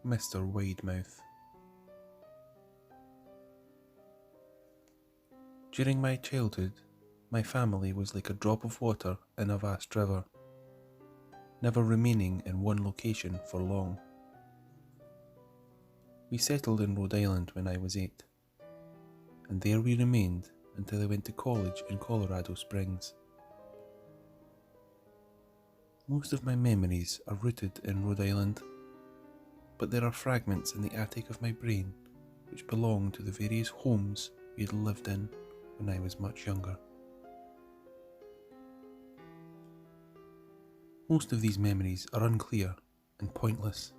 Mr. Widemouth. During my childhood, my family was like a drop of water in a vast river, never remaining in one location for long. We settled in Rhode Island when I was 8, and there we remained until I went to college in Colorado Springs. Most of my memories are rooted in Rhode Island, but there are fragments in the attic of my brain which belong to the various homes we had lived in when I was much younger. Most of these memories are unclear and pointless.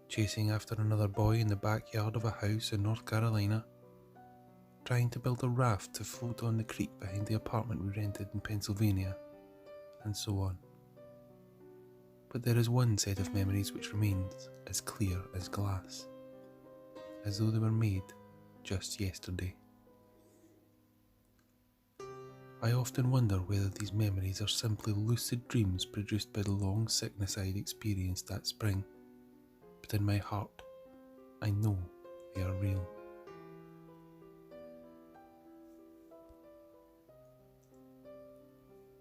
Chasing after another boy in the backyard of a house in North Carolina, trying to build a raft to float on the creek behind the apartment we rented in Pennsylvania, and so on. But there is one set of memories which remains as clear as glass, as though they were made just yesterday. I often wonder whether these memories are simply lucid dreams produced by the long sickness I had experienced that spring, but in my heart, I know they are real.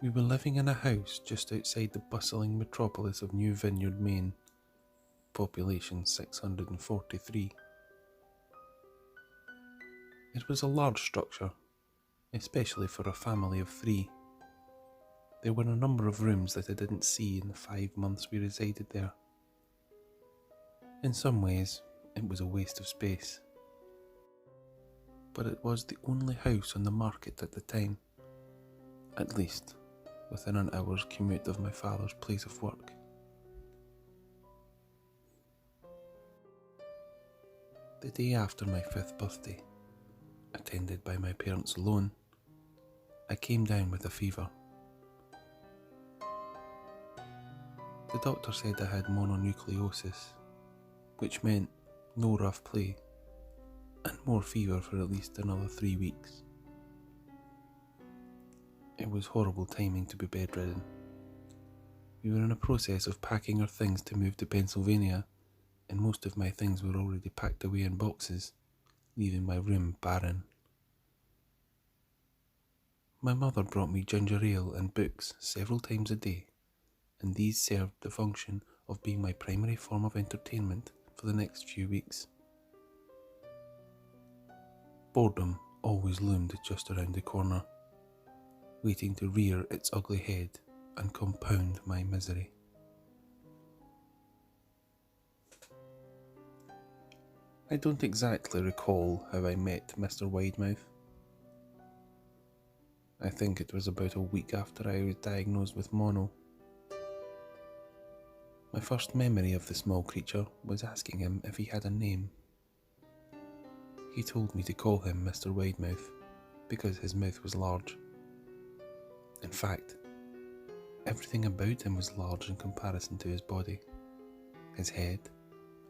We were living in a house just outside the bustling metropolis of New Vineyard, Maine, population 643. It was a large structure, especially for a family of 3. There were a number of rooms that I didn't see in the 5 months we resided there. In some ways, it was a waste of space. But it was the only house on the market at the time, at least within an hour's commute of my father's place of work. The day after my 5th birthday, attended by my parents alone, I came down with a fever. The doctor said I had mononucleosis, which meant no rough play, and more fever for at least another 3 weeks. It was horrible timing to be bedridden. We were in a process of packing our things to move to Pennsylvania, and most of my things were already packed away in boxes, leaving my room barren. My mother brought me ginger ale and books several times a day, and these served the function of being my primary form of entertainment for the next few weeks. Boredom always loomed just around the corner, waiting to rear its ugly head and compound my misery. I don't exactly recall how I met Mr. Widemouth. I think it was about a week after I was diagnosed with mono. My first memory of the small creature was asking him if he had a name. He told me to call him Mr. Widemouth because his mouth was large. In fact, everything about him was large in comparison to his body. His head,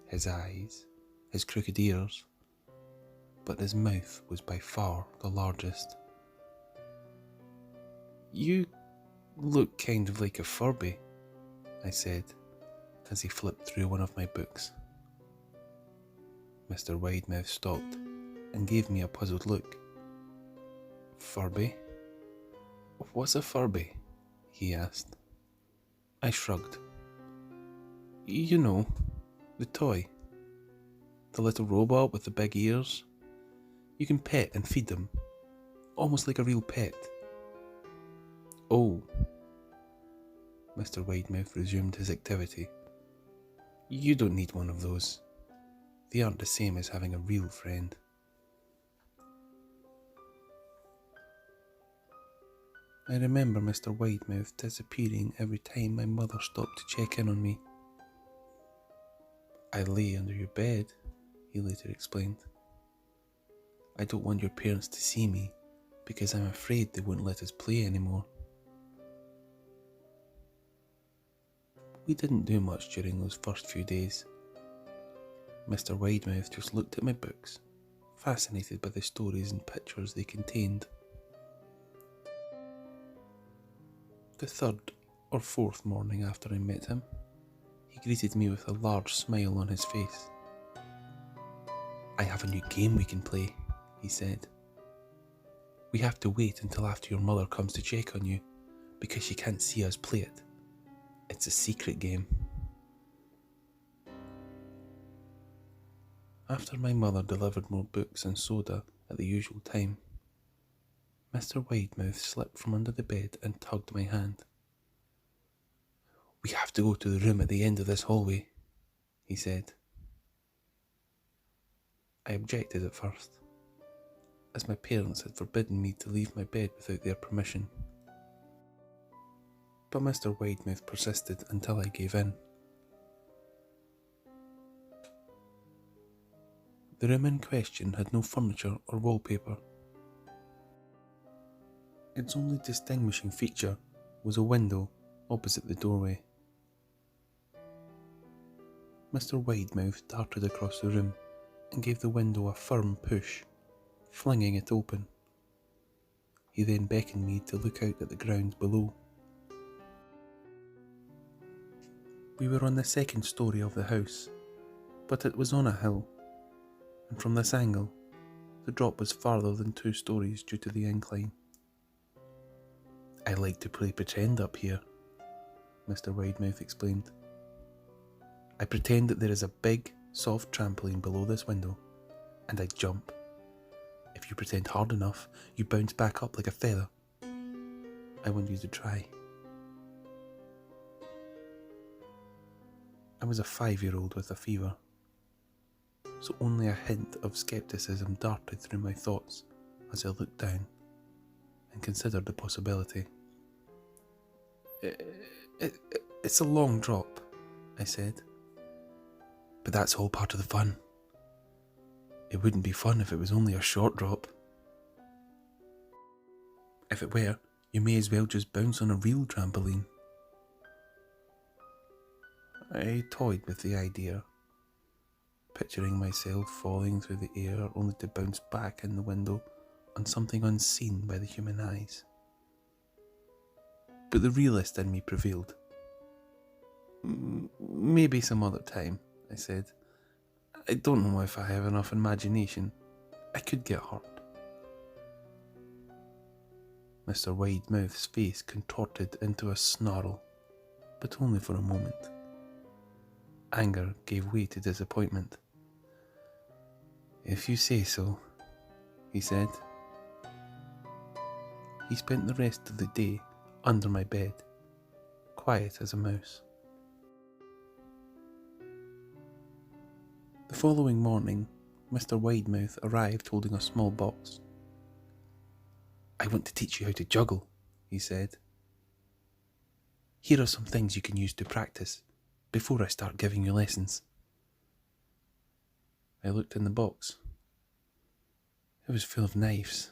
his eyes, his crooked ears, but his mouth was by far the largest. "You look kind of like a Furby," I said, as he flipped through one of my books. Mr. Widemouth stopped and gave me a puzzled look. "Furby? What's a Furby?" he asked. I shrugged. "You know, the toy. The little robot with the big ears. You can pet and feed them, almost like a real pet." "Oh." Mr. Widemouth resumed his activity. "You don't need one of those. They aren't the same as having a real friend." I remember Mr. Widemouth disappearing every time my mother stopped to check in on me. "I lay under your bed," he later explained. "I don't want your parents to see me because I'm afraid they won't let us play anymore." We didn't do much during those first few days. Mr. Widemouth just looked at my books, fascinated by the stories and pictures they contained. The 3rd or 4th morning after I met him, He greeted me with a large smile on his face. "I have a new game we can play," he said. "We have to wait until after your mother comes to check on you, because she can't see us play it. It's a secret game." After my mother delivered more books and soda at the usual time, Mr. Widemouth slipped from under the bed and tugged my hand. "We have to go to the room at the end of this hallway," he said. I objected at first, as my parents had forbidden me to leave my bed without their permission. But Mr. Widemouth persisted until I gave in. The room in question had no furniture or wallpaper. Its only distinguishing feature was a window opposite the doorway. Mr. Widemouth darted across the room and gave the window a firm push, flinging it open. He then beckoned me to look out at the grounds below. We were on the second story of the house, but it was on a hill, and from this angle, the drop was farther than 2 stories due to the incline. "I like to play pretend up here," Mr. Widemouth explained. "I pretend that there is a big, soft trampoline below this window, and I jump. If you pretend hard enough, you bounce back up like a feather. I want you to try." I was a 5-year-old with a fever, so only a hint of skepticism darted through my thoughts as I looked down and considered the possibility. It's a long drop," I said. "But that's all part of the fun. It wouldn't be fun if it was only a short drop." "If it were, you may as well just bounce on a real trampoline." I toyed with the idea, picturing myself falling through the air only to bounce back in the window on something unseen by the human eyes. But the realist in me prevailed. "Maybe some other time," I said. "I don't know if I have enough imagination. I could get hurt." Mr. Widemouth's face contorted into a snarl, but only for a moment. Anger gave way to disappointment. "If you say so," he said. He spent the rest of the day under my bed, quiet as a mouse. The following morning, Mr. Widemouth arrived holding a small box. "I want to teach you how to juggle," he said. "Here are some things you can use to practice before I start giving you lessons." I looked in the box. It was full of knives.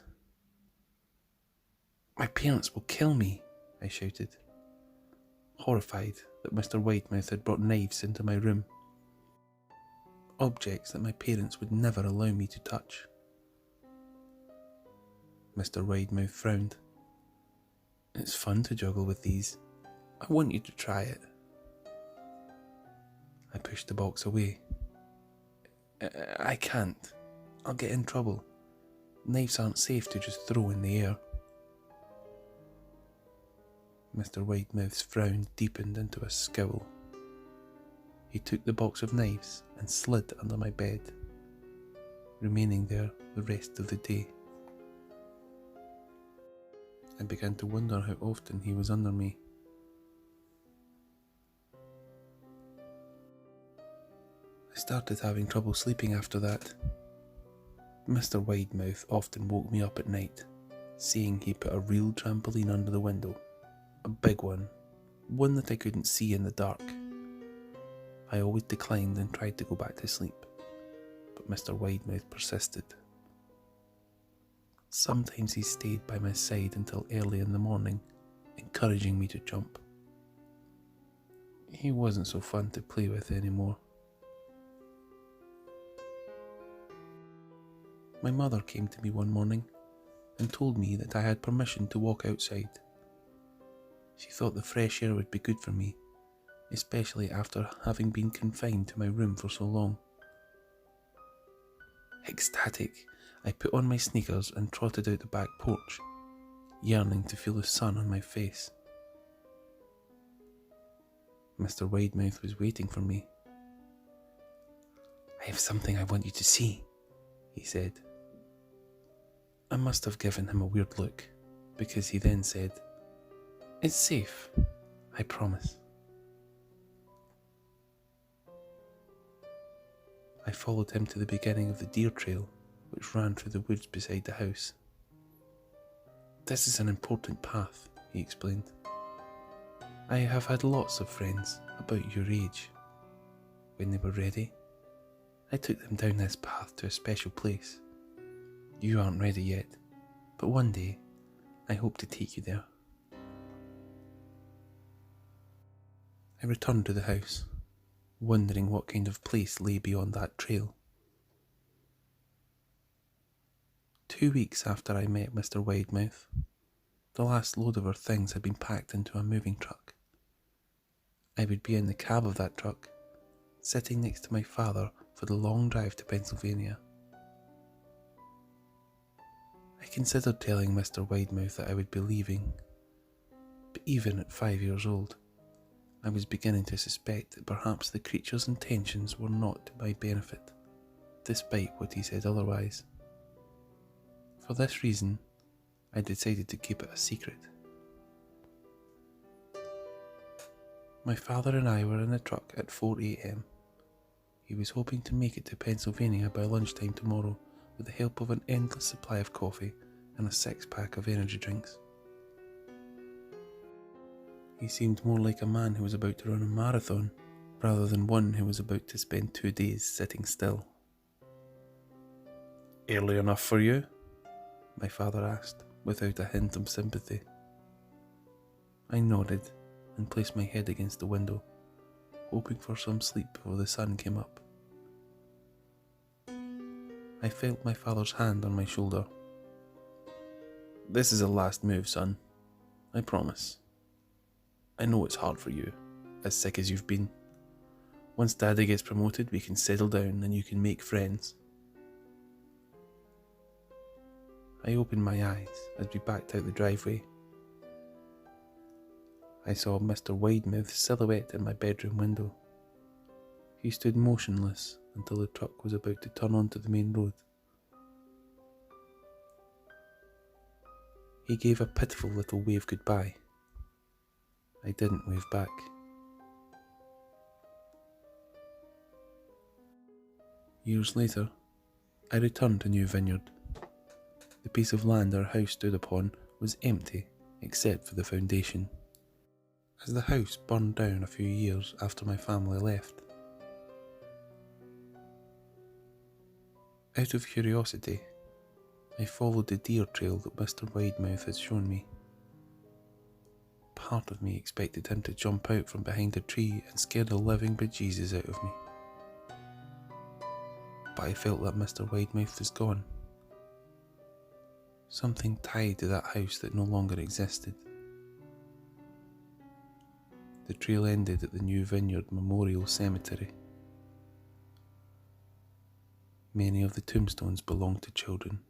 "My parents will kill me," I shouted, horrified that Mr. Widemouth had brought knives into my room. Objects that my parents would never allow me to touch. Mr. Widemouth frowned. "It's fun to juggle with these. I want you to try it." I pushed the box away. I can't. I'll get in trouble. Knives aren't safe to just throw in the air." Mr. Widemouth's frown deepened into a scowl. He took the box of knives and slid under my bed, remaining there the rest of the day. I began to wonder how often he was under me. I started having trouble sleeping after that. Mr. Widemouth often woke me up at night, saying he put a real trampoline under the window, a big one that I couldn't see in the dark. I always declined and tried to go back to sleep, but Mr. Widemouth persisted. Sometimes he stayed by my side until early in the morning, encouraging me to jump. He wasn't so fun to play with anymore. My mother came to me one morning and told me that I had permission to walk outside. She thought the fresh air would be good for me, especially after having been confined to my room for so long. Ecstatic, I put on my sneakers and trotted out the back porch, yearning to feel the sun on my face. Mr. Widemouth was waiting for me. "I have something I want you to see," he said. I must have given him a weird look, because he then said, "It's safe, I promise." I followed him to the beginning of the deer trail, which ran through the woods beside the house. "This is an important path," he explained. "I have had lots of friends about your age. When they were ready, I took them down this path to a special place. You aren't ready yet, but one day I hope to take you there." I returned to the house, wondering what kind of place lay beyond that trail. 2 weeks after I met Mr. Widemouth, the last load of our things had been packed into a moving truck. I would be in the cab of that truck, sitting next to my father for the long drive to Pennsylvania. I considered telling Mr. Widemouth that I would be leaving, but even at 5 years old, I was beginning to suspect that perhaps the creature's intentions were not to my benefit, despite what he said otherwise. For this reason, I decided to keep it a secret. My father and I were in a truck at 4 a.m. He was hoping to make it to Pennsylvania by lunchtime tomorrow with the help of an endless supply of coffee and a 6-pack of energy drinks. He seemed more like a man who was about to run a marathon rather than one who was about to spend 2 days sitting still. "Early enough for you?" my father asked, without a hint of sympathy. I nodded and placed my head against the window, hoping for some sleep before the sun came up. I felt my father's hand on my shoulder. "This is a last move, son. I promise. I know it's hard for you, as sick as you've been. Once Daddy gets promoted, we can settle down and you can make friends." I opened my eyes as we backed out the driveway. I saw Mr. Widemouth's silhouette in my bedroom window. He stood motionless until the truck was about to turn onto the main road. He gave a pitiful little wave goodbye. I didn't wave back. Years later, I returned to New Vineyard. The piece of land our house stood upon was empty except for the foundation, as the house burned down a few years after my family left. Out of curiosity, I followed the deer trail that Mr. Widemouth had shown me. Part of me expected him to jump out from behind a tree and scare the living bejesus out of me. But I felt that Mr. Widemouth was gone. Something tied to that house that no longer existed. The trail ended at the New Vineyard Memorial Cemetery. Many of the tombstones belonged to children.